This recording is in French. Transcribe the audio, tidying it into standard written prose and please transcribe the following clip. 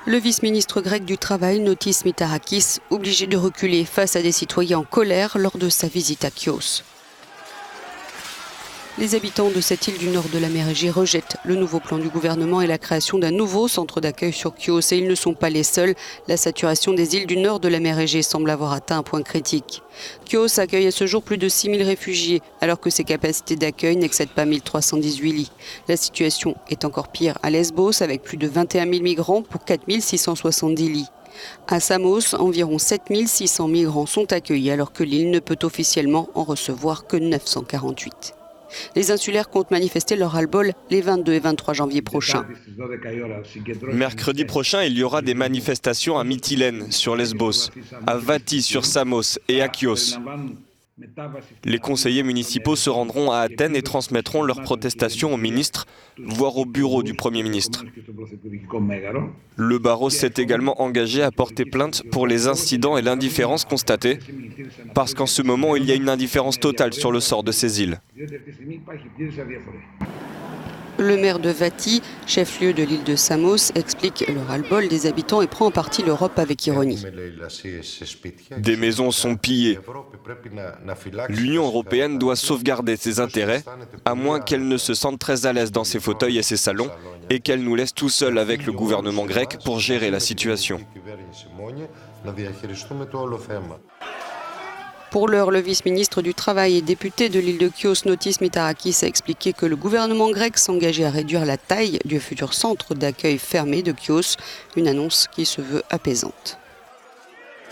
Le vice-ministre grec du Travail, Notis Mitarakis, obligé de reculer face à des citoyens en colère lors de sa visite à Chios. Les habitants de cette île du nord de la mer Égée rejettent le nouveau plan du gouvernement et la création d'un nouveau centre d'accueil sur Chios. Et ils ne sont pas les seuls. La saturation des îles du nord de la mer Égée semble avoir atteint un point critique. Chios accueille à ce jour plus de 6000 réfugiés, alors que ses capacités d'accueil n'excèdent pas 1318 lits. La situation est encore pire à Lesbos, avec plus de 21 000 migrants pour 4670 lits. À Samos, environ 7600 migrants sont accueillis, alors que l'île ne peut officiellement en recevoir que 948. Les insulaires comptent manifester leur ras-le-bol les 22 et 23 janvier prochains. Mercredi prochain, il y aura des manifestations à Mytilène, sur Lesbos, à Vati, sur Samos et à Chios. Les conseillers municipaux se rendront à Athènes et transmettront leurs protestations au ministre, voire au bureau du Premier ministre. Le barreau s'est également engagé à porter plainte pour les incidents et l'indifférence constatée, parce qu'en ce moment, il y a une indifférence totale sur le sort de ces îles. Le maire de Vati, chef-lieu de l'île de Samos, explique le ras-le-bol des habitants et prend en partie l'Europe avec ironie. Des maisons sont pillées. L'Union européenne doit sauvegarder ses intérêts, à moins qu'elle ne se sente très à l'aise dans ses fauteuils et ses salons, et qu'elle nous laisse tout seuls avec le gouvernement grec pour gérer la situation. Pour l'heure, le vice-ministre du Travail et député de l'île de Chios, Notis Mitarakis, a expliqué que le gouvernement grec s'engageait à réduire la taille du futur centre d'accueil fermé de Chios, une annonce qui se veut apaisante.